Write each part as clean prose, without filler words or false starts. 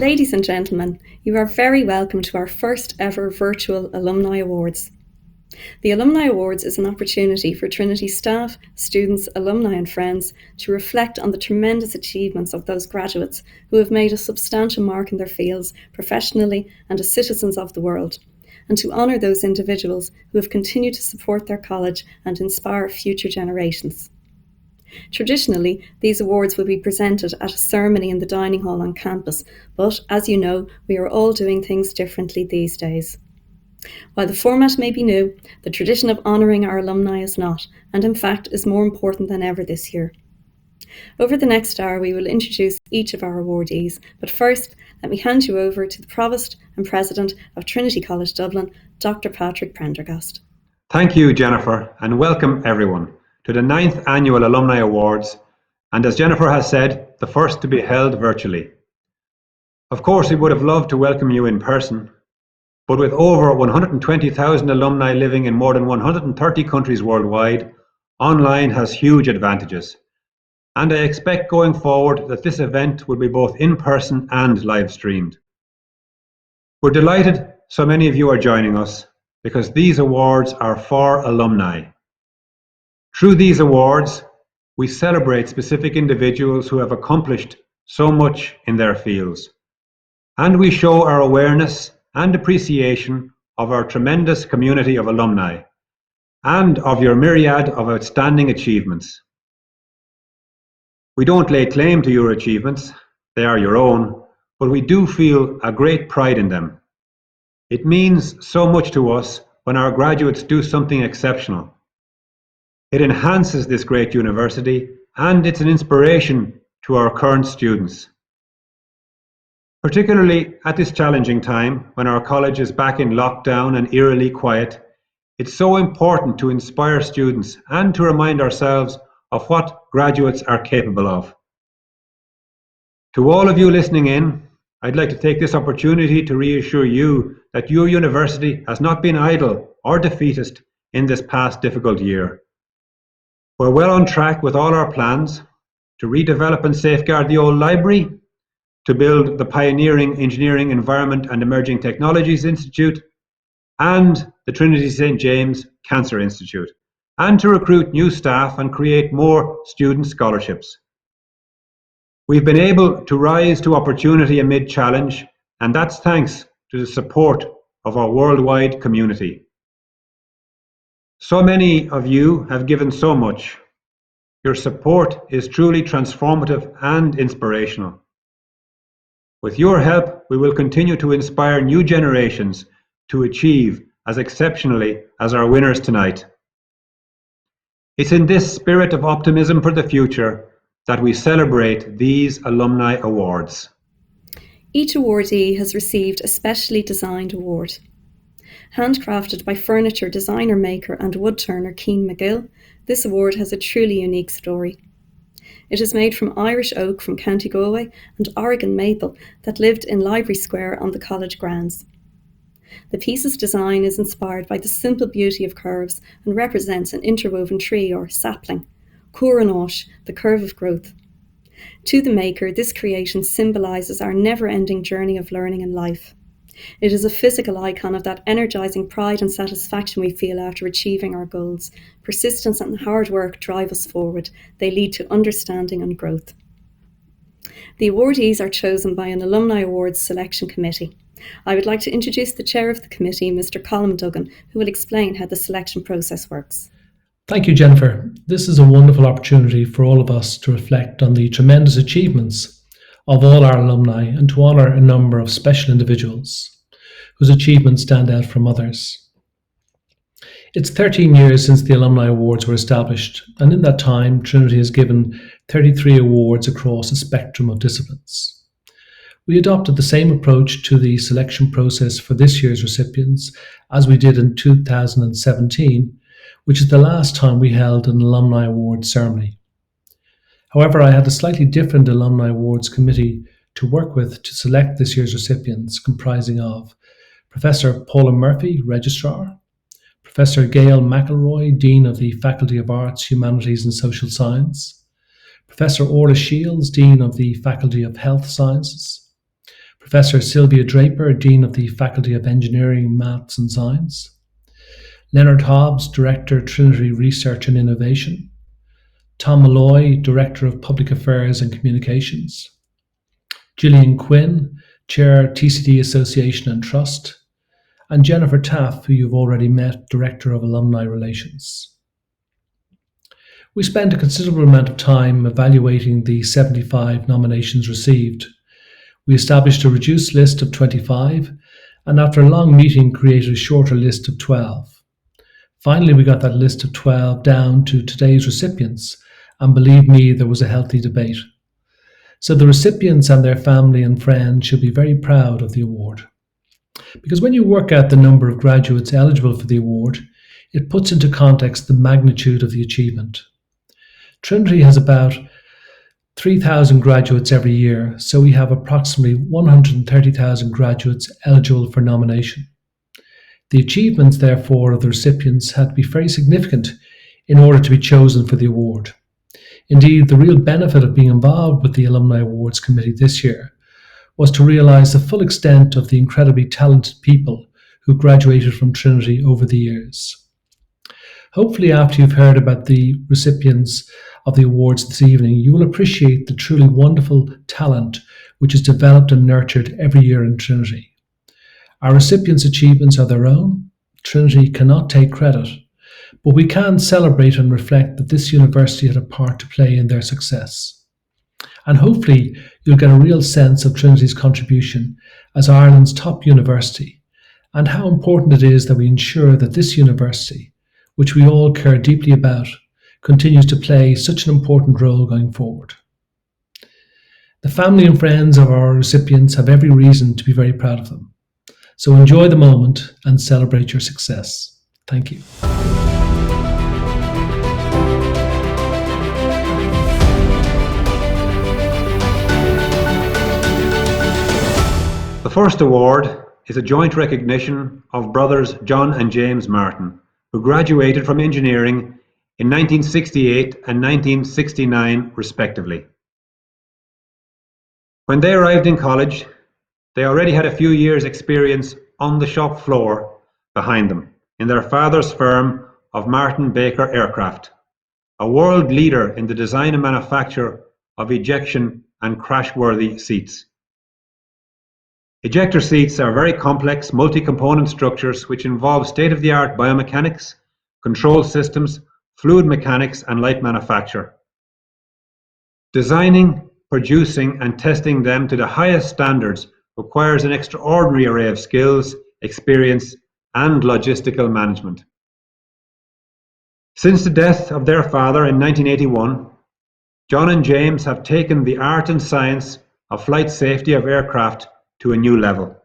Ladies and gentlemen, you are very welcome to our first ever virtual Alumni Awards. The Alumni Awards is an opportunity for Trinity staff, students, alumni and friends to reflect on the tremendous achievements of those graduates who have made a substantial mark in their fields professionally and as citizens of the world, and to honour those individuals who have continued to support their college and inspire future generations. Traditionally, these awards will be presented at a ceremony in the dining hall on campus, but as you know, we are all doing things differently these days. While the format may be new, the tradition of honouring our alumni is not, and in fact is more important than ever this year. Over the next hour, we will introduce each of our awardees, but first, let me hand you over to the Provost and President of Trinity College Dublin, Dr. Patrick Prendergast. Thank you, Jennifer, and welcome everyone to the 9th Annual Alumni Awards, and as Jennifer has said, the first to be held virtually. Of course, we would have loved to welcome you in person, but with over 120,000 alumni living in more than 130 countries worldwide, online has huge advantages. And I expect going forward that this event will be both in person and live streamed. We're delighted so many of you are joining us because these awards are for alumni. Through these awards, we celebrate specific individuals who have accomplished so much in their fields. And we show our awareness and appreciation of our tremendous community of alumni and of your myriad of outstanding achievements. We don't lay claim to your achievements, they are your own, but we do feel a great pride in them. It means so much to us when our graduates do something exceptional. It enhances this great university and it's an inspiration to our current students. Particularly at this challenging time when our college is back in lockdown and eerily quiet, it's so important to inspire students and to remind ourselves of what graduates are capable of. To all of you listening in, I'd like to take this opportunity to reassure you that your university has not been idle or defeatist in this past difficult year. We're well on track with all our plans to redevelop and safeguard the old library, to build the pioneering Engineering, Environment and Emerging Technologies Institute, and the Trinity St. James Cancer Institute, and to recruit new staff and create more student scholarships. We've been able to rise to opportunity amid challenge, and that's thanks to the support of our worldwide community. So many of you have given so much. Your support is truly transformative and inspirational. With your help, we will continue to inspire new generations to achieve as exceptionally as our winners tonight. It's in this spirit of optimism for the future that we celebrate these Alumni Awards. Each awardee has received a specially designed award. Handcrafted by furniture designer, maker and woodturner Keane McGill, this award has a truly unique story. It is made from Irish oak from County Galway and Oregon maple that lived in Library Square on the college grounds. The piece's design is inspired by the simple beauty of curves and represents an interwoven tree or sapling, Curanóis, the curve of growth. To the maker, this creation symbolises our never-ending journey of learning in life. It is a physical icon of that energising pride and satisfaction we feel after achieving our goals. Persistence and hard work drive us forward. They lead to understanding and growth. The awardees are chosen by an Alumni Awards selection committee. I would like to introduce the chair of the committee, Mr. Colm Duggan, who will explain how the selection process works. Thank you, Jennifer. This is a wonderful opportunity for all of us to reflect on the tremendous achievements of all our alumni and to honour a number of special individuals whose achievements stand out from others. It's 13 years since the Alumni Awards were established, and in that time, Trinity has given 33 awards across a spectrum of disciplines. We adopted the same approach to the selection process for this year's recipients as we did in 2017, which is the last time we held an Alumni Awards ceremony. However, I had a slightly different Alumni Awards committee to work with to select this year's recipients, comprising of Professor Paula Murphy, Registrar, Professor Gail McElroy, Dean of the Faculty of Arts, Humanities and Social Science, Professor Orla Shields, Dean of the Faculty of Health Sciences, Professor Sylvia Draper, Dean of the Faculty of Engineering, Maths and Science, Leonard Hobbs, Director, Trinity Research and Innovation, Tom Malloy, Director of Public Affairs and Communications, Gillian Quinn, Chair, TCD Association and Trust, and Jennifer Taff, who you've already met, Director of Alumni Relations. We spent a considerable amount of time evaluating the 75 nominations received. We established a reduced list of 25, and after a long meeting created a shorter list of 12. Finally, we got that list of 12 down to today's recipients, and believe me, there was a healthy debate. So the recipients and their family and friends should be very proud of the award. Because when you work out the number of graduates eligible for the award, it puts into context the magnitude of the achievement. Trinity has about 3,000 graduates every year, so we have approximately 130,000 graduates eligible for nomination. The achievements, therefore, of the recipients had to be very significant in order to be chosen for the award. Indeed, the real benefit of being involved with the Alumni Awards Committee this year was to realise the full extent of the incredibly talented people who graduated from Trinity over the years. Hopefully, after you've heard about the recipients of the awards this evening, you will appreciate the truly wonderful talent which is developed and nurtured every year in Trinity. Our recipients' achievements are their own. Trinity cannot take credit, but we can celebrate and reflect that this university had a part to play in their success. And hopefully you'll get a real sense of Trinity's contribution as Ireland's top university and how important it is that we ensure that this university, which we all care deeply about, continues to play such an important role going forward. The family and friends of our recipients have every reason to be very proud of them. So enjoy the moment and celebrate your success. Thank you. The first award is a joint recognition of brothers John and James Martin, who graduated from engineering in 1968 and 1969 respectively. When they arrived in college, they already had a few years' experience on the shop floor behind them in their father's firm of Martin Baker Aircraft, a world leader in the design and manufacture of ejection and crash-worthy seats. Ejector seats are very complex, multi-component structures which involve state-of-the-art biomechanics, control systems, fluid mechanics, and light manufacture. Designing, producing, and testing them to the highest standards requires an extraordinary array of skills, experience, and logistical management. Since the death of their father in 1981, John and James have taken the art and science of flight safety of aircraft to a new level.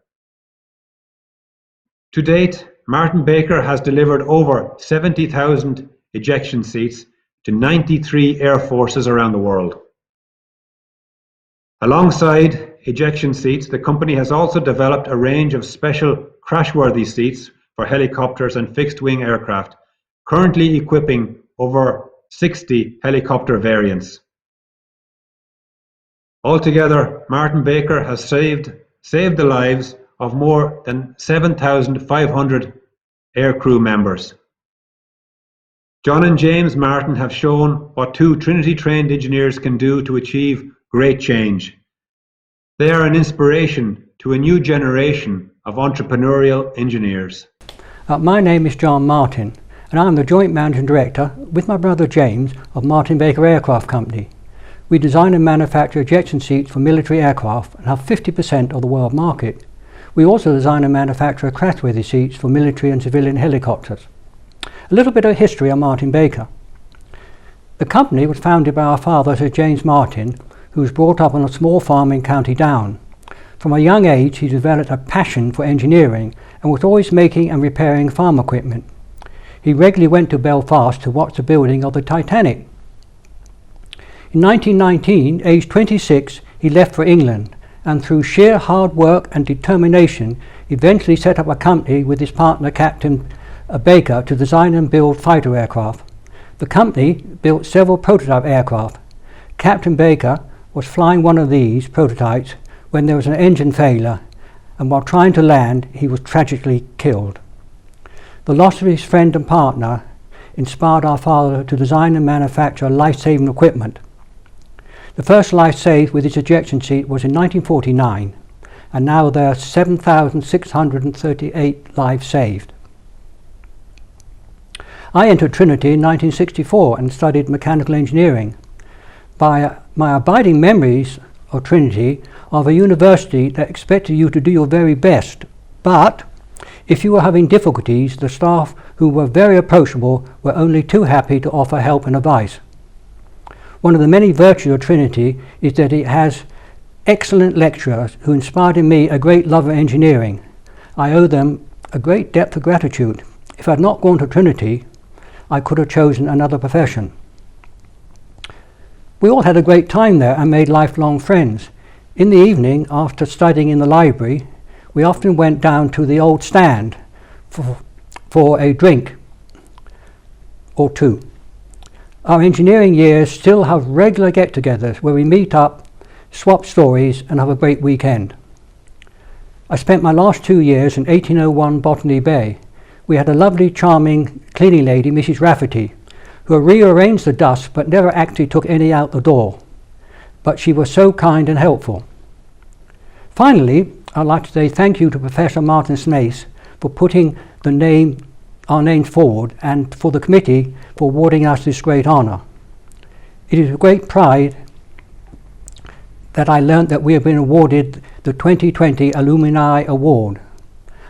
To date, Martin Baker has delivered over 70,000 ejection seats to 93 air forces around the world. Alongside ejection seats, the company has also developed a range of special crash-worthy seats for helicopters and fixed-wing aircraft, currently equipping over 60 helicopter variants. Altogether, Martin Baker has saved the lives of more than 7,500 aircrew members. John and James Martin have shown what two Trinity-trained engineers can do to achieve great change. They are an inspiration to a new generation of entrepreneurial engineers. My name is John Martin, and I'm the Joint Managing Director with my brother James of Martin Baker Aircraft Company. We design and manufacture ejection seats for military aircraft and have 50% of the world market. We also design and manufacture crash-worthy seats for military and civilian helicopters. A little bit of history on Martin Baker. The company was founded by our father, Sir James Martin, who was brought up on a small farm in County Down. From a young age, he developed a passion for engineering and was always making and repairing farm equipment. He regularly went to Belfast to watch the building of the Titanic. In 1919, aged 26, he left for England and through sheer hard work and determination eventually set up a company with his partner Captain Baker to design and build fighter aircraft. The company built several prototype aircraft. Captain Baker was flying one of these prototypes when there was an engine failure, and while trying to land, he was tragically killed. The loss of his friend and partner inspired our father to design and manufacture life-saving equipment. The first life saved with its ejection seat was in 1949, and now there are 7,638 lives saved. I entered Trinity in 1964 and studied mechanical engineering. My abiding memories of Trinity are of a university that expected you to do your very best, but if you were having difficulties, the staff, who were very approachable, were only too happy to offer help and advice. One of the many virtues of Trinity is that it has excellent lecturers who inspired in me a great love of engineering. I owe them a great depth of gratitude. If I had not gone to Trinity, I could have chosen another profession. We all had a great time there and made lifelong friends. In the evening, after studying in the library, we often went down to the old stand for a drink or two. Our engineering years still have regular get-togethers where we meet up, swap stories, and have a great weekend. I spent my last 2 years in 1801 Botany Bay. We had a lovely, charming cleaning lady, Mrs. Rafferty, who rearranged the dust but never actually took any out the door. But she was so kind and helpful. Finally, I'd like to say thank you to Professor Martin Snaith for putting our names forward, and for the committee for awarding us this great honour. It is with great pride that I learnt that we have been awarded the 2020 Alumni Award.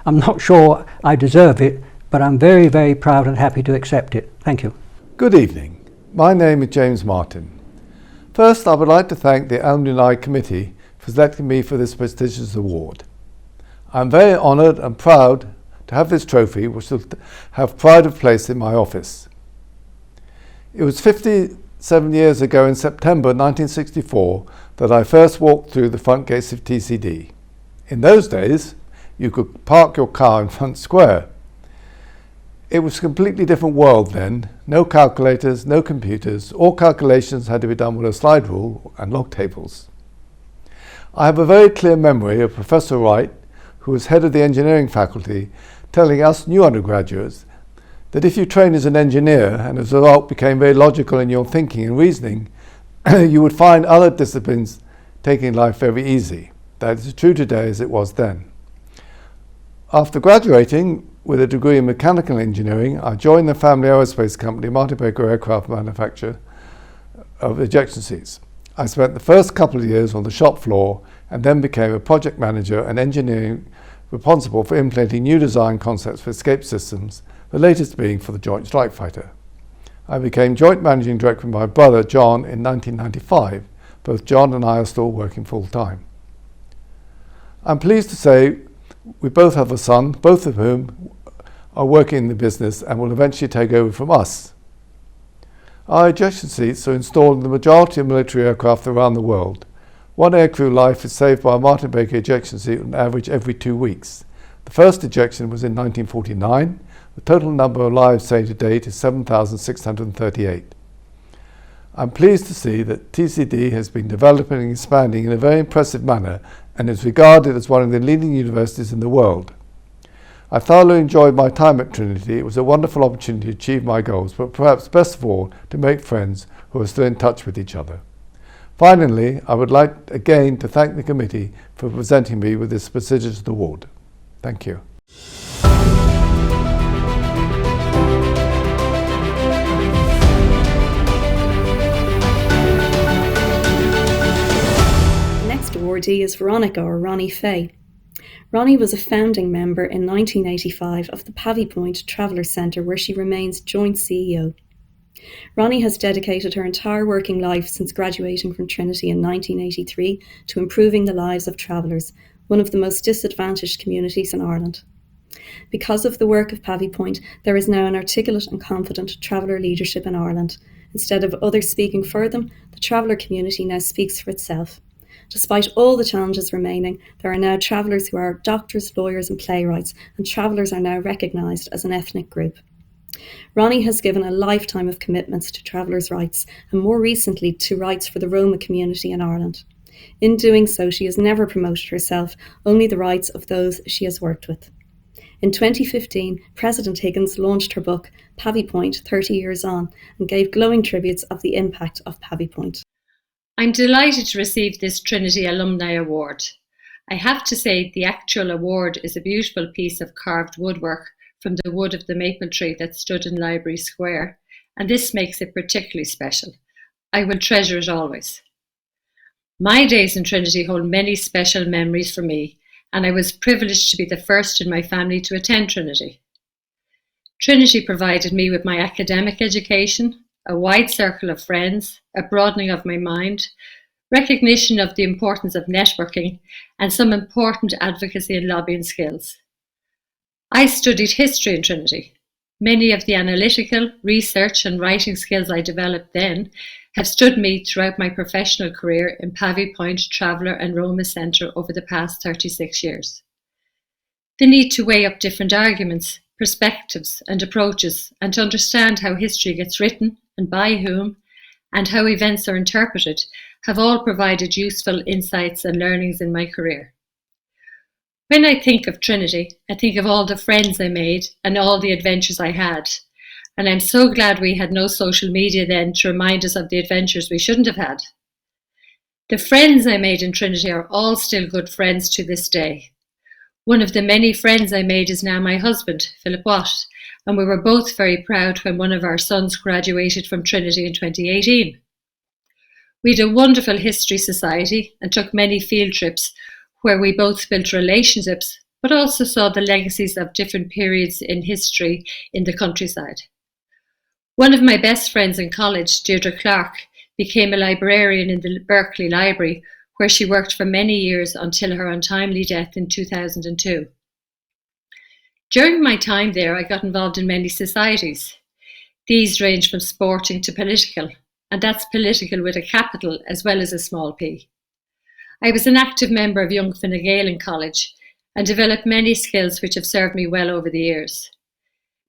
I'm not sure I deserve it, but I'm very, very proud and happy to accept it. Thank you. Good evening. My name is James Martin. First, I would like to thank the Alumni Committee for selecting me for this prestigious award. I'm very honoured and proud to have this trophy, which will have pride of place in my office. It was 57 years ago in September 1964 that I first walked through the front gates of TCD. In those days, you could park your car in Front Square. It was a completely different world then. No calculators, no computers. All calculations had to be done with a slide rule and log tables. I have a very clear memory of Professor Wright, who was head of the engineering faculty, telling us new undergraduates that if you train as an engineer and as a result became very logical in your thinking and reasoning, you would find other disciplines taking life very easy. That is as true today as it was then. After graduating with a degree in mechanical engineering, I joined the family aerospace company, Martin Baker Aircraft Manufacturer, of ejection seats. I spent the first couple of years on the shop floor and then became a project manager and engineering responsible for implementing new design concepts for escape systems, the latest being for the Joint Strike Fighter. I became joint managing director with my brother John in 1995. Both John and I are still working full time. I'm pleased to say we both have a son, both of whom are working in the business and will eventually take over from us. Our ejection seats are installed in the majority of military aircraft around the world. One aircrew life is saved by a Martin Baker ejection seat on average every 2 weeks. The first ejection was in 1949. The total number of lives saved to date is 7,638. I'm pleased to see that TCD has been developing and expanding in a very impressive manner and is regarded as one of the leading universities in the world. I thoroughly enjoyed my time at Trinity. It was a wonderful opportunity to achieve my goals, but perhaps best of all, to make friends who are still in touch with each other. Finally, I would like again to thank the committee for presenting me with this prestigious award. Thank you. The next awardee is Veronica, or Ronnie Fay. Ronnie was a founding member in 1985 of the Pavy Point Traveller Centre, where she remains joint CEO. Ronnie has dedicated her entire working life since graduating from Trinity in 1983 to improving the lives of travellers, one of the most disadvantaged communities in Ireland. Because of the work of Pavy Point, there is now an articulate and confident traveller leadership in Ireland. Instead of others speaking for them, the traveller community now speaks for itself. Despite all the challenges remaining, there are now travellers who are doctors, lawyers and playwrights, and travellers are now recognised as an ethnic group. Ronnie has given a lifetime of commitments to travellers' rights and more recently to rights for the Roma community in Ireland. In doing so, she has never promoted herself, only the rights of those she has worked with. In 2015, President Higgins launched her book, Pavy Point, 30 Years On, and gave glowing tributes of the impact of Pavy Point. I'm delighted to receive this Trinity Alumni Award. I have to say the actual award is a beautiful piece of carved woodwork from the wood of the maple tree that stood in Library Square, and this makes it particularly special. I will treasure it always. My days in Trinity hold many special memories for me, and I was privileged to be the first in my family to attend Trinity. Trinity provided me with my academic education, a wide circle of friends, a broadening of my mind, recognition of the importance of networking, and some important advocacy and lobbying skills. I studied history in Trinity. Many of the analytical, research and writing skills I developed then have stood me throughout my professional career in Pavy Point, Traveller and Roma Centre over the past 36 years. The need to weigh up different arguments, perspectives and approaches, and to understand how history gets written and by whom, and how events are interpreted, have all provided useful insights and learnings in my career. When I think of Trinity, I think of all the friends I made and all the adventures I had. And I'm so glad we had no social media then to remind us of the adventures we shouldn't have had. The friends I made in Trinity are all still good friends to this day. One of the many friends I made is now my husband, Philip Watt, and we were both very proud when one of our sons graduated from Trinity in 2018. We had a wonderful history society and took many field trips where we both built relationships, but also saw the legacies of different periods in history in the countryside. One of my best friends in college, Deirdre Clark, became a librarian in the Berkeley Library, where she worked for many years until her untimely death in 2002. During my time there, I got involved in many societies. These range from sporting to political, and that's political with a capital as well as a small p. I was an active member of Young Fine Gael in college and developed many skills which have served me well over the years.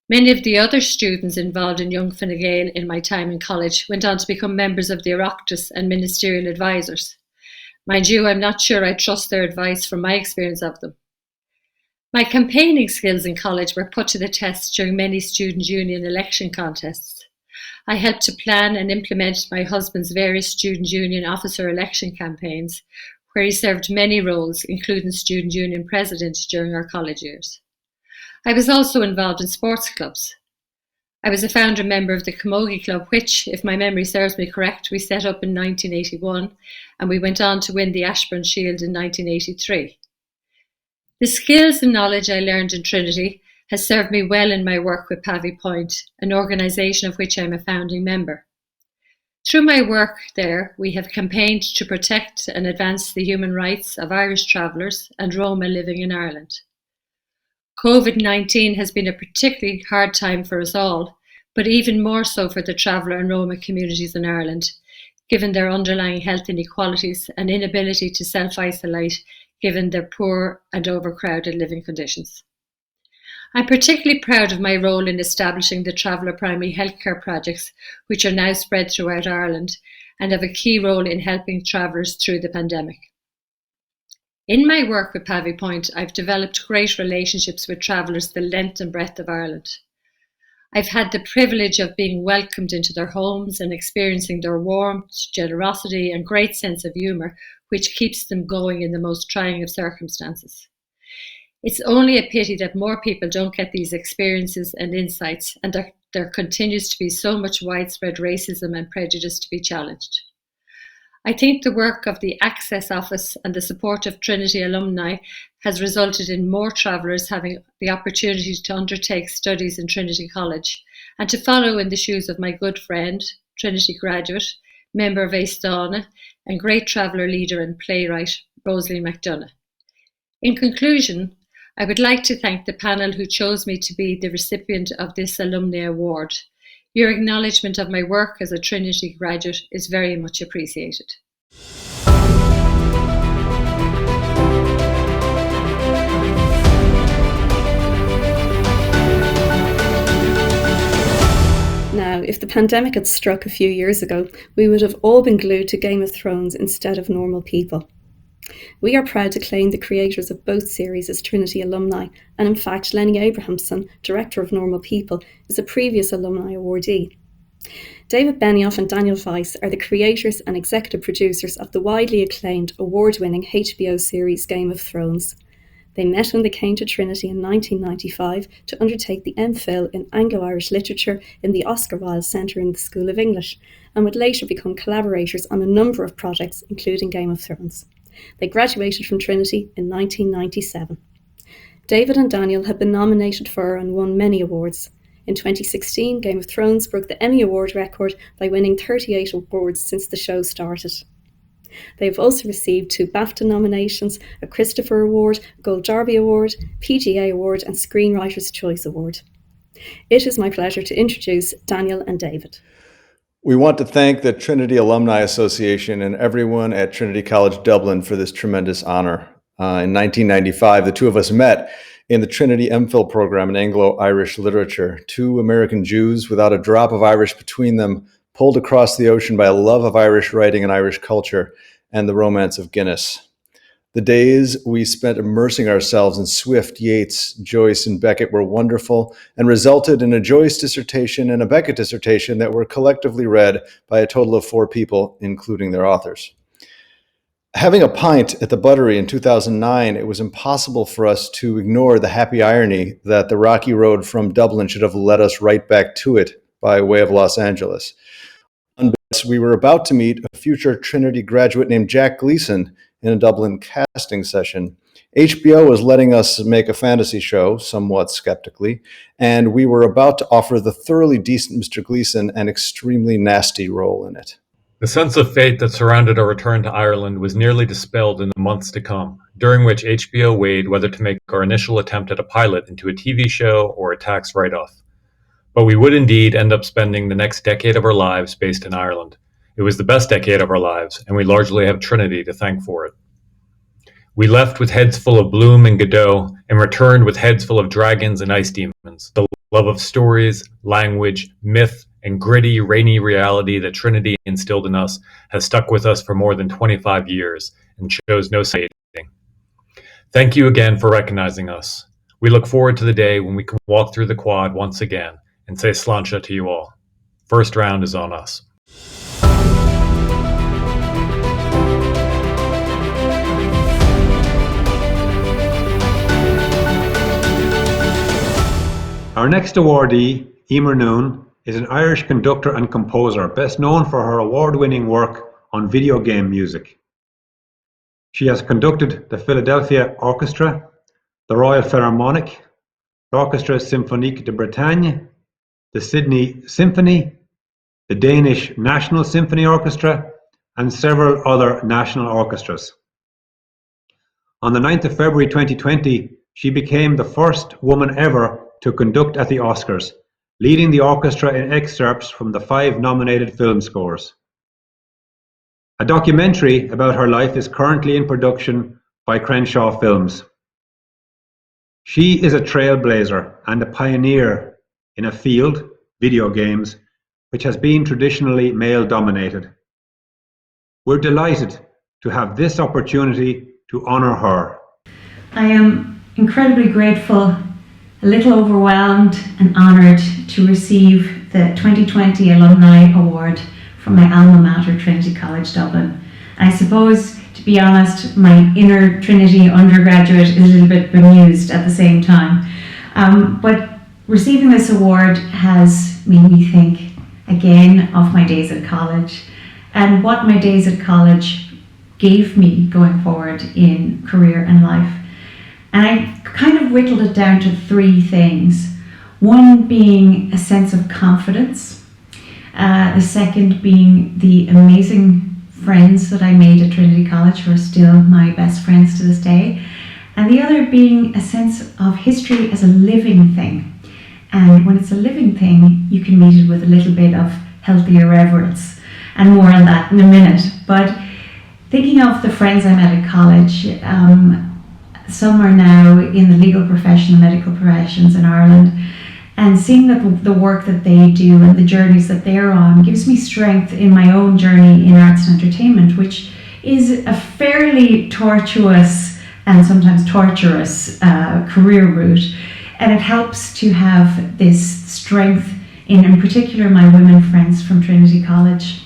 Many of the other students involved in Young Fine Gael in my time in college went on to become members of the Oireachtas and ministerial advisors. Mind you, I'm not sure I trust their advice from my experience of them. My campaigning skills in college were put to the test during many student union election contests. I helped to plan and implement my husband's various student union officer election campaigns, where he served many roles, including student union president during our college years. I was also involved in sports clubs. I was a founder member of the Camogie Club, which, if my memory serves me correct, we set up in 1981, and we went on to win the Ashburn Shield in 1983. The skills and knowledge I learned in Trinity has served me well in my work with Pavy Point, an organisation of which I'm a founding member. Through my work there, we have campaigned to protect and advance the human rights of Irish travellers and Roma living in Ireland. COVID-19 has been a particularly hard time for us all, but even more so for the traveller and Roma communities in Ireland, given their underlying health inequalities and inability to self-isolate given their poor and overcrowded living conditions. I'm particularly proud of my role in establishing the Traveller Primary Healthcare projects, which are now spread throughout Ireland and have a key role in helping travellers through the pandemic. In my work with Pavy Point, I've developed great relationships with travellers the length and breadth of Ireland. I've had the privilege of being welcomed into their homes and experiencing their warmth, generosity and great sense of humour, which keeps them going in the most trying of circumstances. It's only a pity that more people don't get these experiences and insights, and that there continues to be so much widespread racism and prejudice to be challenged. I think the work of the Access Office and the support of Trinity alumni has resulted in more travellers having the opportunity to undertake studies in Trinity College and to follow in the shoes of my good friend, Trinity graduate, member of Éisteanna, and great traveller leader and playwright, Rosalie McDonough. In conclusion, I would like to thank the panel who chose me to be the recipient of this Alumni Award. Your acknowledgement of my work as a Trinity graduate is very much appreciated. Now, if the pandemic had struck a few years ago, we would have all been glued to Game of Thrones instead of normal people. We are proud to claim the creators of both series as Trinity alumni, and in fact, Lenny Abrahamson, director of Normal People, is a previous Alumni Awardee. David Benioff and Daniel Weiss are the creators and executive producers of the widely acclaimed, award-winning HBO series Game of Thrones. They met when they came to Trinity in 1995 to undertake the MPhil in Anglo-Irish Literature in the Oscar Wilde Centre in the School of English, and would later become collaborators on a number of projects, including Game of Thrones. They graduated from Trinity in 1997. David and Daniel have been nominated for and won many awards. In 2016, Game of Thrones broke the Emmy Award record by winning 38 awards since the show started. They have also received 2 BAFTA nominations, a Christopher Award, Gold Derby Award, PGA Award and Screenwriter's Choice Award. It is my pleasure to introduce Daniel and David. We want to thank the Trinity Alumni Association and everyone at Trinity College Dublin for this tremendous honor. In 1995, the two of us met in the Trinity MPhil program in Anglo-Irish Literature. 2 American Jews without a drop of Irish between them, pulled across the ocean by a love of Irish writing and Irish culture and the romance of Guinness. The days we spent immersing ourselves in Swift, Yeats, Joyce, and Beckett were wonderful and resulted in a Joyce dissertation and a Beckett dissertation that were collectively read by a total of 4 people, including their authors. Having a pint at the Buttery in 2009, it was impossible for us to ignore the happy irony that the rocky road from Dublin should have led us right back to it by way of Los Angeles. We were about to meet a future Trinity graduate named Jack Gleeson in a Dublin casting session. HBO was letting us make a fantasy show, somewhat skeptically, and we were about to offer the thoroughly decent Mr. Gleeson an extremely nasty role in it. The sense of fate that surrounded our return to Ireland was nearly dispelled in the months to come, during which HBO weighed whether to make our initial attempt at a pilot into a TV show or a tax write-off. But we would indeed end up spending the next decade of our lives based in Ireland. It was the best decade of our lives, and we largely have Trinity to thank for it. We left with heads full of Bloom and Godot, and returned with heads full of dragons and ice demons. The love of stories, language, myth, and gritty, rainy reality that Trinity instilled in us has stuck with us for more than 25 years and shows no fading. Thank you again for recognizing us. We look forward to the day when we can walk through the quad once again and say sláinte to you all. First round is on us. Our next awardee, Emer Noon, is an Irish conductor and composer, best known for her award-winning work on video game music. She has conducted the Philadelphia Orchestra, the Royal Philharmonic, l'Orchestre Symphonique de Bretagne, the Sydney Symphony, the Danish National Symphony Orchestra, and several other national orchestras. On the 9th of February 2020, she became the first woman ever to conduct at the Oscars, leading the orchestra in excerpts from the 5 nominated film scores. A documentary about her life is currently in production by Crenshaw Films. She is a trailblazer and a pioneer in a field, video games, which has been traditionally male-dominated. We're delighted to have this opportunity to honour her. I am incredibly grateful, a little overwhelmed and honoured to receive the 2020 Alumni Award from my alma mater, Trinity College Dublin. I suppose, to be honest, my inner Trinity undergraduate is a little bit bemused at the same time. But receiving this award has made me think again of my days at college and what my days at college gave me going forward in career and life. And I kind of whittled it down to 3 things. One being a sense of confidence, the second being the amazing friends that I made at Trinity College, who are still my best friends to this day, and the other being a sense of history as a living thing. And when it's a living thing, you can meet it with a little bit of healthy irreverence, and more on that in a minute. But thinking of the friends I met at college, some are now in the legal profession, medical professions in Ireland. And seeing that the work that they do and the journeys that they're on gives me strength in my own journey in arts and entertainment, which is a fairly tortuous and sometimes torturous career route. And it helps to have this strength in particular, my women friends from Trinity College.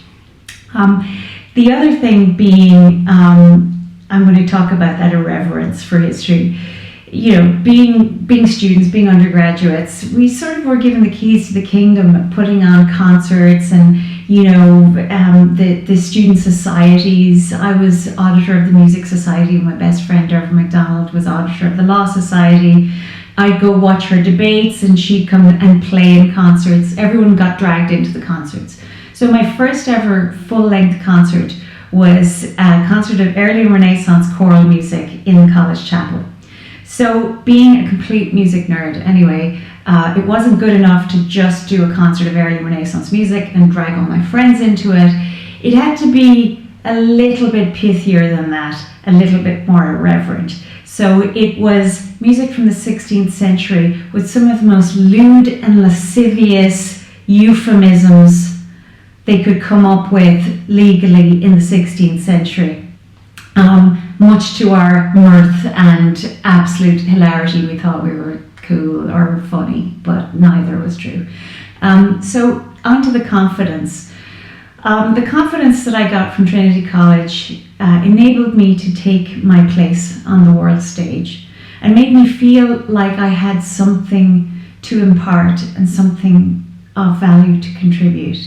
The other thing being, I'm going to talk about that irreverence for history. You know, being students, being undergraduates, we sort of were given the keys to the kingdom, putting on concerts and, you know, the student societies. I was auditor of the Music Society. My best friend, Dervin MacDonald, was auditor of the Law Society. I'd go watch her debates and she'd come and play in concerts. Everyone got dragged into the concerts. So my first ever full-length concert was a concert of early Renaissance choral music in the college chapel. So being a complete music nerd anyway, it wasn't good enough to just do a concert of early Renaissance music and drag all my friends into it. It had to be a little bit pithier than that, a little bit more irreverent. So it was music from the 16th century with some of the most lewd and lascivious euphemisms they could come up with legally in the 16th century. Much to our mirth and absolute hilarity, we thought we were cool or funny, but neither was true. So on to the confidence. The confidence that I got from Trinity College enabled me to take my place on the world stage and made me feel like I had something to impart and something of value to contribute.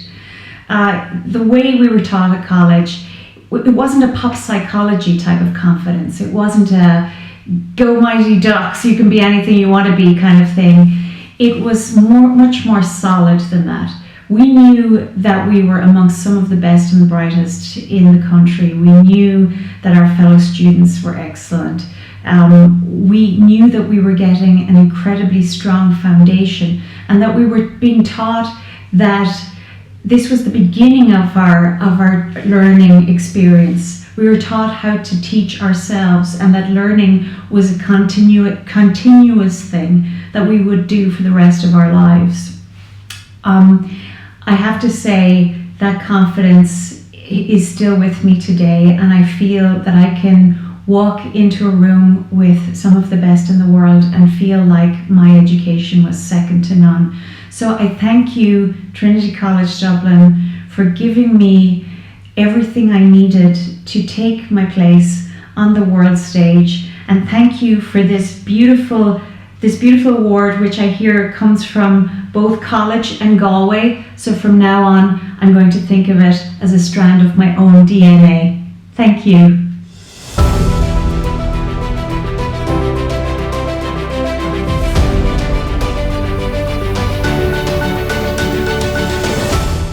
The way we were taught at college, it wasn't a pop psychology type of confidence. It wasn't a go mighty ducks, you can be anything you want to be kind of thing. It was much more solid than that. We knew that we were amongst some of the best and the brightest in the country. We knew that our fellow students were excellent. We knew that we were getting an incredibly strong foundation and that we were being taught that this was the beginning of our learning experience. We were taught how to teach ourselves and that learning was a continuous thing that we would do for the rest of our lives. I have to say that confidence is still with me today, and I feel that I can walk into a room with some of the best in the world and feel like my education was second to none. So I thank you, Trinity College Dublin, for giving me everything I needed to take my place on the world stage, and thank you for this beautiful award, which I hear comes from both college and Galway. So from now on, I'm going to think of it as a strand of my own DNA. Thank you.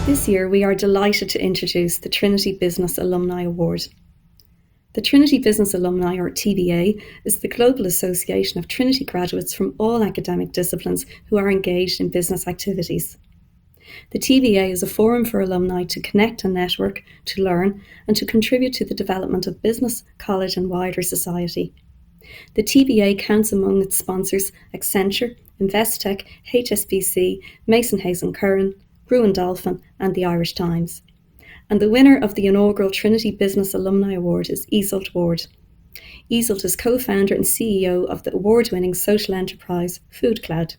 This year, we are delighted to introduce the Trinity Business Alumni Award. The Trinity Business Alumni, or TBA, is the global association of Trinity graduates from all academic disciplines who are engaged in business activities. The TBA is a forum for alumni to connect and network, to learn, and to contribute to the development of business, college, and wider society. The TBA counts among its sponsors Accenture, Investec, HSBC, Mason Hayes & Curran, Gruen Dolphin, and the Irish Times. And the winner of the inaugural Trinity Business Alumni Award is Iseult Ward. Iseult is co-founder and CEO of the award-winning social enterprise FoodCloud.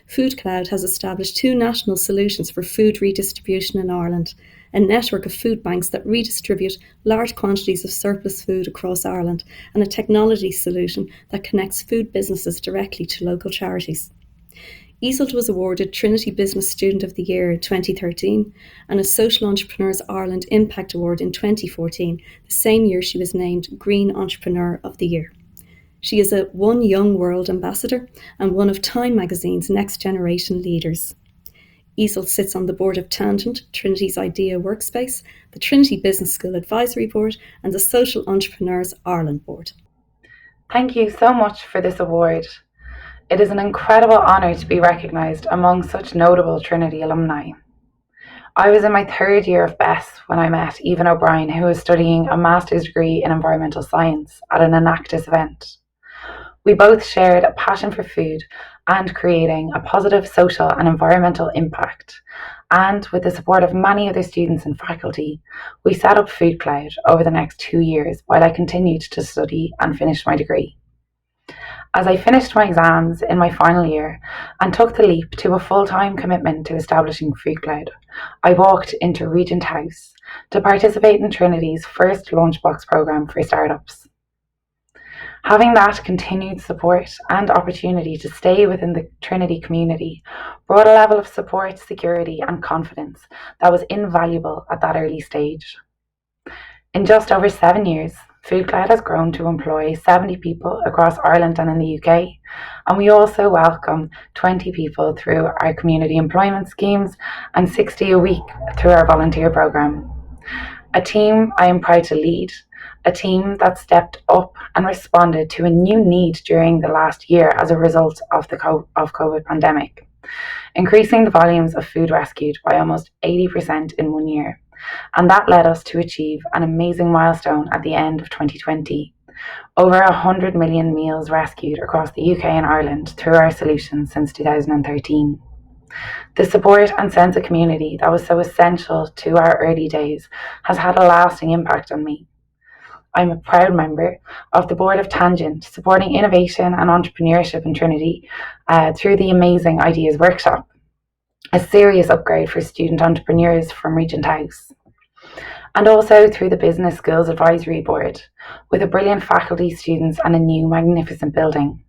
FoodCloud has established 2 national solutions for food redistribution in Ireland, a network of food banks that redistribute large quantities of surplus food across Ireland, and a technology solution that connects food businesses directly to local charities. Iseult was awarded Trinity Business Student of the Year in 2013 and a Social Entrepreneurs Ireland Impact Award in 2014, the same year she was named Green Entrepreneur of the Year. She is a One Young World Ambassador and one of Time magazine's Next Generation Leaders. Iseult sits on the board of Tangent, Trinity's IDEA Workspace, the Trinity Business School Advisory Board, and the Social Entrepreneurs Ireland Board. Thank you so much for this award. It is an incredible honour to be recognised among such notable Trinity alumni. I was in my 3rd year of BESS when I met Evan O'Brien, who was studying a master's degree in environmental science at an Enactus event. We both shared a passion for food and creating a positive social and environmental impact. And with the support of many other students and faculty, we set up Food Cloud over the next 2 years while I continued to study and finish my degree. As I finished my exams in my final year and took the leap to a full-time commitment to establishing Food Cloud, I walked into Regent House to participate in Trinity's first Launchbox programme for startups. Having that continued support and opportunity to stay within the Trinity community brought a level of support, security and confidence that was invaluable at that early stage. In just over 7 years, Food Cloud has grown to employ 70 people across Ireland and in the UK, and we also welcome 20 people through our community employment schemes and 60 a week through our volunteer programme. A team I am proud to lead, a team that stepped up and responded to a new need during the last year as a result of the COVID pandemic, increasing the volumes of food rescued by almost 80% in 1 year. And that led us to achieve an amazing milestone at the end of 2020. Over 100 million meals rescued across the UK and Ireland through our solutions since 2013. The support and sense of community that was so essential to our early days has had a lasting impact on me. I'm a proud member of the board of Tangent, supporting innovation and entrepreneurship in Trinity through the Amazing Ideas Workshop, a serious upgrade for student entrepreneurs from Regent House, and also through the Business Skills Advisory Board, with a brilliant faculty, students and a new magnificent building.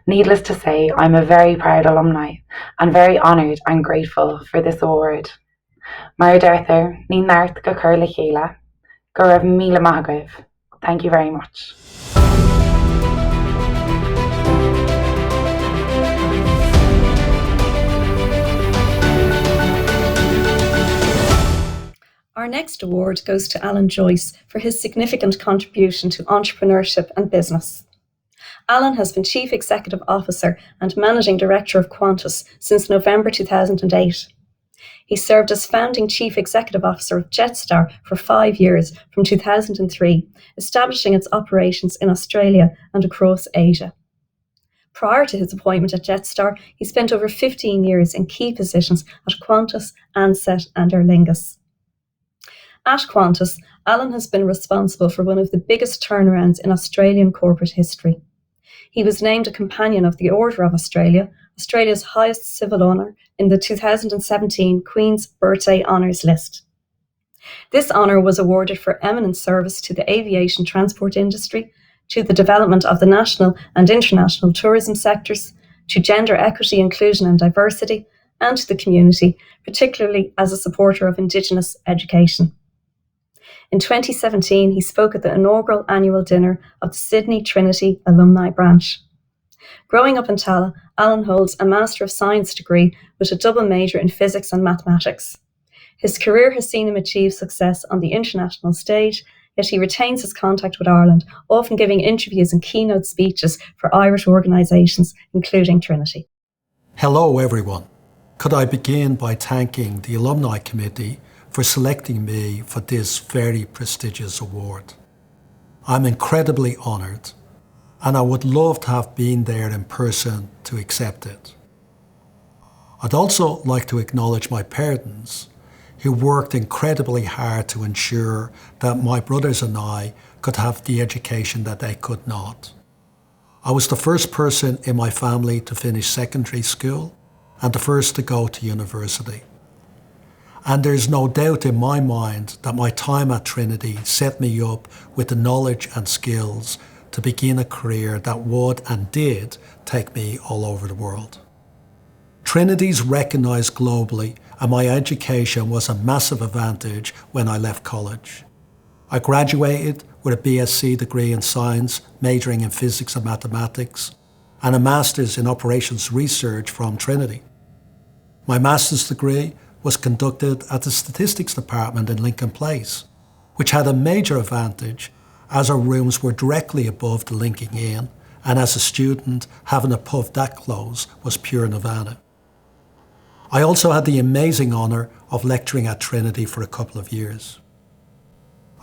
Needless to say, I'm a very proud alumni and very honoured and grateful for this award. Mar D'Arthur, ní náart go cur le chéile, go raibh míle maith agaibh. Thank you very much. Our next award goes to Alan Joyce for his significant contribution to entrepreneurship and business. Alan has been Chief Executive Officer and Managing Director of Qantas since November 2008. He served as founding Chief Executive Officer of Jetstar for 5 years from 2003, establishing its operations in Australia and across Asia. Prior to his appointment at Jetstar, he spent over 15 years in key positions at Qantas, Ansett and Aer Lingus. At Qantas, Alan has been responsible for one of the biggest turnarounds in Australian corporate history. He was named a Companion of the Order of Australia, Australia's highest civil honour, in the 2017 Queen's Birthday Honours list. This honour was awarded for eminent service to the aviation transport industry, to the development of the national and international tourism sectors, to gender equity, inclusion and diversity, and to the community, particularly as a supporter of Indigenous education. In 2017, he spoke at the inaugural annual dinner of the Sydney Trinity Alumni Branch. Growing up in Tallaght, Alan holds a Master of Science degree with a double major in physics and mathematics. His career has seen him achieve success on the international stage, yet he retains his contact with Ireland, often giving interviews and keynote speeches for Irish organisations, including Trinity. Hello everyone. Could I begin by thanking the Alumni Committee for selecting me for this very prestigious award. I'm incredibly honoured and I would love to have been there in person to accept it. I'd also like to acknowledge my parents who worked incredibly hard to ensure that my brothers and I could have the education that they could not. I was the first person in my family to finish secondary school and the first to go to university. And there's no doubt in my mind that my time at Trinity set me up with the knowledge and skills to begin a career that would and did take me all over the world. Trinity's recognised globally and my education was a massive advantage when I left college. I graduated with a BSc degree in science, majoring in physics and mathematics, and a master's in operations research from Trinity. My master's degree was conducted at the statistics department in Lincoln Place, which had a major advantage as our rooms were directly above the linking in, and as a student, having a pub that close was pure nirvana. I also had the amazing honour of lecturing at Trinity for a couple of years.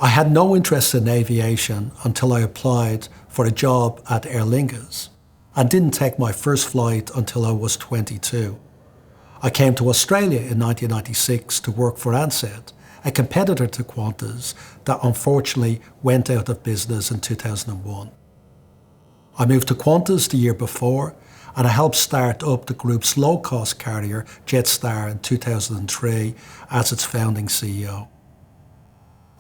I had no interest in aviation until I applied for a job at Aer Lingus, and didn't take my first flight until I was 22. I came to Australia in 1996 to work for Ansett, a competitor to Qantas that unfortunately went out of business in 2001. I moved to Qantas the year before, and I helped start up the group's low-cost carrier Jetstar in 2003 as its founding CEO.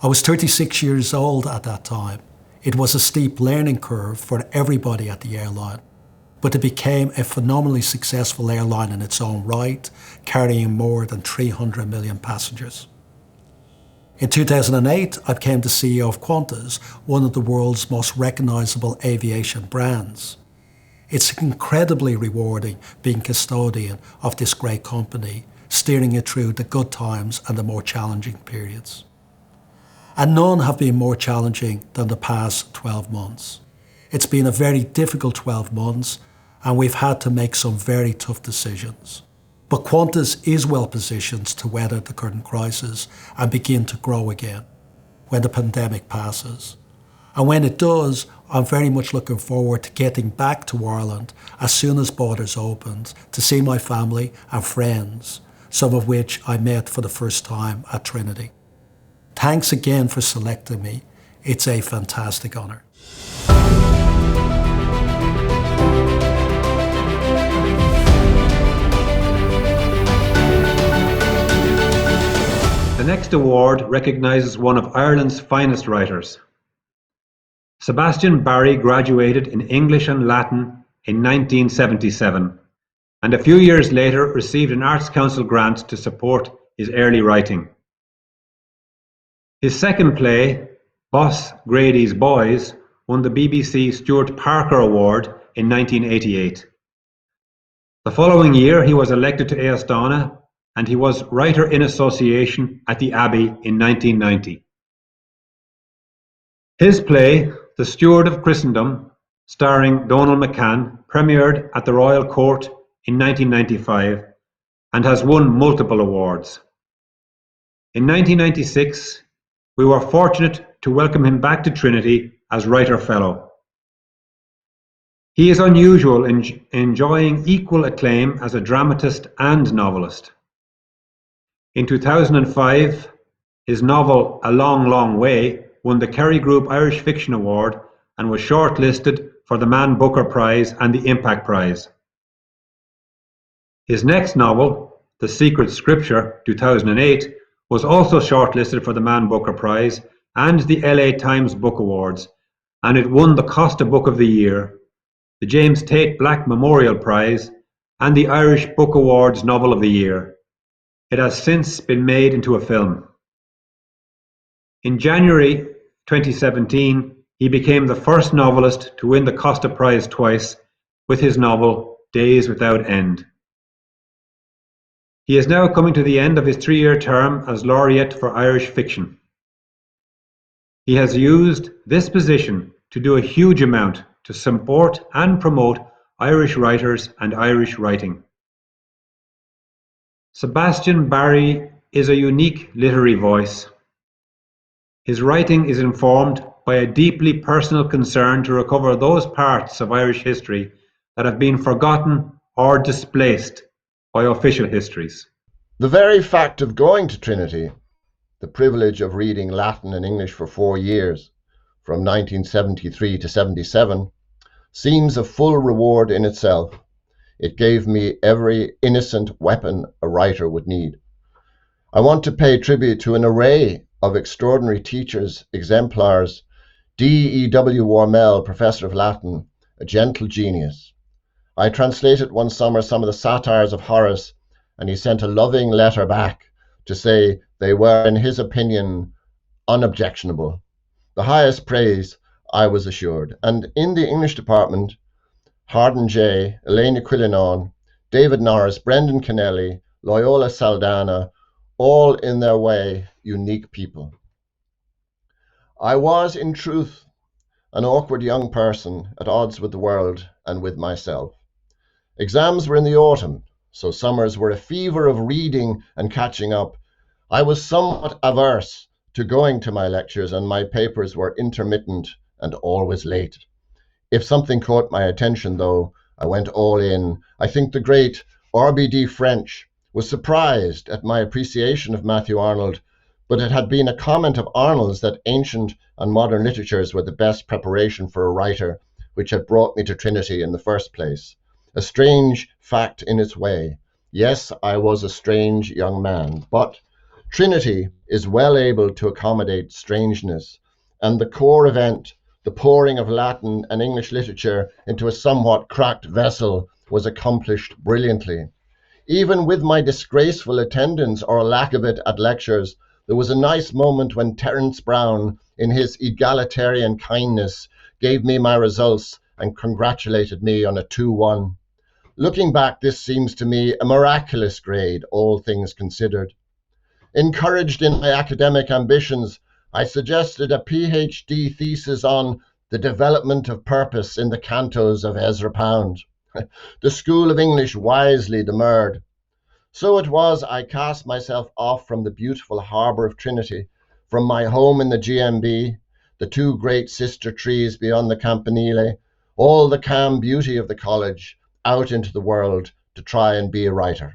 I was 36 years old at that time. It was a steep learning curve for everybody at the airline, but it became a phenomenally successful airline in its own right, carrying more than 300 million passengers. In 2008, I became the CEO of Qantas, one of the world's most recognisable aviation brands. It's incredibly rewarding being custodian of this great company, steering it through the good times and the more challenging periods. And none have been more challenging than the past 12 months. It's been a very difficult 12 months, and we've had to make some very tough decisions. But Qantas is well positioned to weather the current crisis and begin to grow again when the pandemic passes. And when it does, I'm very much looking forward to getting back to Ireland as soon as borders opened to see my family and friends, some of which I met for the first time at Trinity. Thanks again for selecting me. It's a fantastic honour. The next award recognises one of Ireland's finest writers. Sebastian Barry graduated in English and Latin in 1977, and a few years later received an Arts Council grant to support his early writing. His second play, Boss Grady's Boys, won the BBC Stuart Parker Award in 1988. The following year he was elected to Éosdána, and he was Writer in Association at the Abbey in 1990. His play, The Steward of Christendom, starring Donal McCann, premiered at the Royal Court in 1995 and has won multiple awards. In 1996, we were fortunate to welcome him back to Trinity as Writer Fellow. He is unusual in enjoying equal acclaim as a dramatist and novelist. In 2005, his novel A Long, Long Way won the Kerry Group Irish Fiction Award and was shortlisted for the Man Booker Prize and the Impact Prize. His next novel, The Secret Scripture, 2008, was also shortlisted for the Man Booker Prize and the LA Times Book Awards, and it won the Costa Book of the Year, the James Tate Black Memorial Prize, and the Irish Book Awards Novel of the Year. It has since been made into a film. In January 2017, he became the first novelist to win the Costa Prize twice with his novel Days Without End. He is now coming to the end of his 3-year term as laureate for Irish fiction. He has used this position to do a huge amount to support and promote Irish writers and Irish writing. Sebastian Barry is a unique literary voice. His writing is informed by a deeply personal concern to recover those parts of Irish history that have been forgotten or displaced by official histories. The very fact of going to Trinity, the privilege of reading Latin and English for 4 years, from 1973 to 77, seems a full reward in itself. It gave me every innocent weapon a writer would need. I want to pay tribute to an array of extraordinary teachers, exemplars. D.E.W. Warmel, Professor of Latin, a gentle genius. I translated one summer some of the satires of Horace, and he sent a loving letter back to say they were, in his opinion, unobjectionable. The highest praise, I was assured. And in the English department, Harden J., Elena Quillinan, David Norris, Brendan Kennelly, Loyola Saldana, all in their way unique people. I was, in truth, an awkward young person at odds with the world and with myself. Exams were in the autumn, so summers were a fever of reading and catching up. I was somewhat averse to going to my lectures, and my papers were intermittent and always late. If something caught my attention, though, I went all in. I think the great RBD French was surprised at my appreciation of Matthew Arnold, but it had been a comment of Arnold's that ancient and modern literatures were the best preparation for a writer, which had brought me to Trinity in the first place. A strange fact in its way. Yes, I was a strange young man, but Trinity is well able to accommodate strangeness, and the core event, the pouring of Latin and English literature into a somewhat cracked vessel, was accomplished brilliantly. Even with my disgraceful attendance or lack of it at lectures, there was a nice moment when Terence Brown, in his egalitarian kindness, gave me my results and congratulated me on a 2-1. Looking back, this seems to me a miraculous grade, all things considered. Encouraged in my academic ambitions, I suggested a PhD thesis on the development of purpose in the cantos of Ezra Pound. The School of English wisely demurred. So it was I cast myself off from the beautiful harbour of Trinity, from my home in the GMB, the two great sister trees beyond the Campanile, all the calm beauty of the college, out into the world to try and be a writer.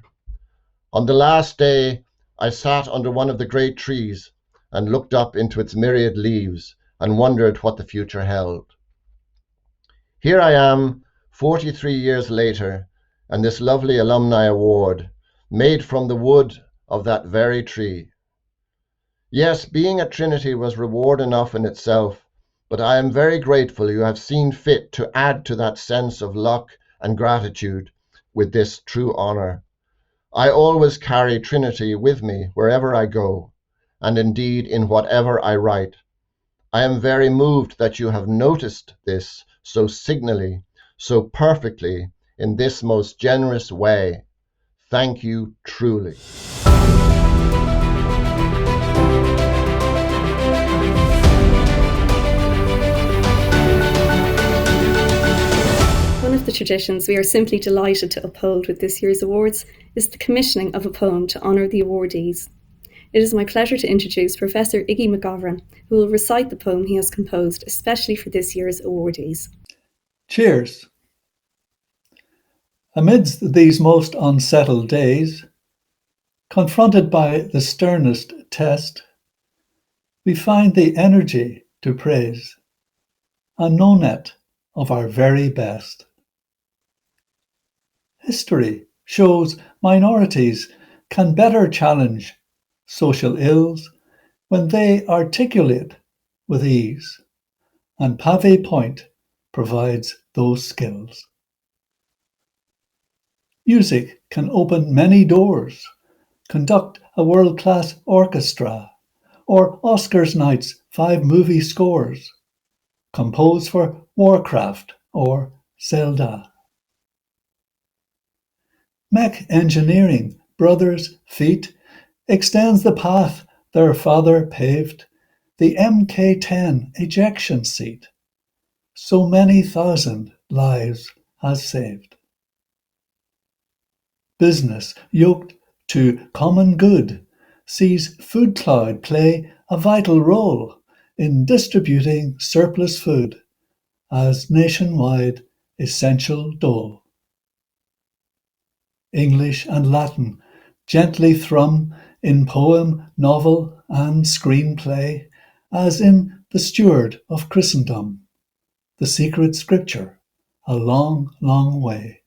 On the last day, I sat under one of the great trees and looked up into its myriad leaves and wondered what the future held. Here I am, 43 years later, and this lovely Alumni Award, made from the wood of that very tree. Yes, being at Trinity was reward enough in itself, but I am very grateful you have seen fit to add to that sense of luck and gratitude with this true honour. I always carry Trinity with me wherever I go, and indeed in whatever I write. I am very moved that you have noticed this so signally, so perfectly, in this most generous way. Thank you truly. One of the traditions we are simply delighted to uphold with this year's awards is the commissioning of a poem to honour the awardees. It is my pleasure to introduce Professor Iggy McGovern, who will recite the poem he has composed especially for this year's awardees. Cheers. Amidst these most unsettled days, confronted by the sternest test, we find the energy to praise, and no net of our very best. History shows minorities can better challenge social ills when they articulate with ease, and Pave Point provides those skills. Music can open many doors, conduct a world-class orchestra, or Oscars night's 5 movie scores, compose for Warcraft or Zelda. Mech engineering, brothers' feet, extends the path their father paved, the MK-10 ejection seat, so many thousand lives has saved. Business yoked to common good sees Food Cloud play a vital role in distributing surplus food as nationwide essential dole. English and Latin gently thrum in poem, novel, and screenplay, as in The Steward of Christendom, the secret scripture, a long, long way.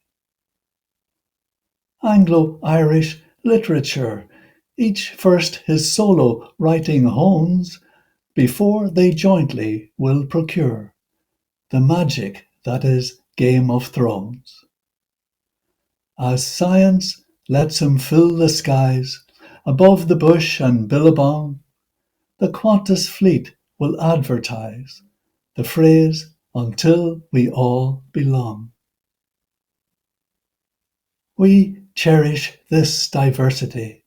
Anglo-Irish literature, each first his solo writing hones, before they jointly will procure the magic that is Game of Thrones. As science lets him fill the skies, above the bush and billabong, the Qantas fleet will advertise the phrase, until we all belong. We cherish this diversity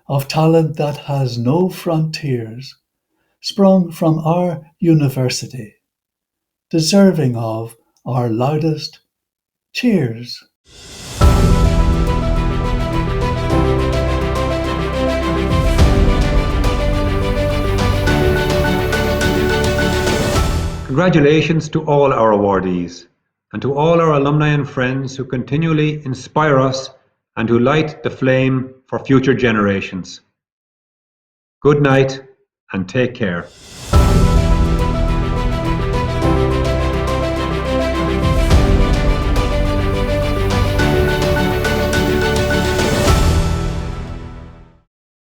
of talent that has no frontiers, sprung from our university, deserving of our loudest cheers. Congratulations to all our awardees. and to all our alumni and friends who continually inspire us and who light the flame for future generations. Good night and take care.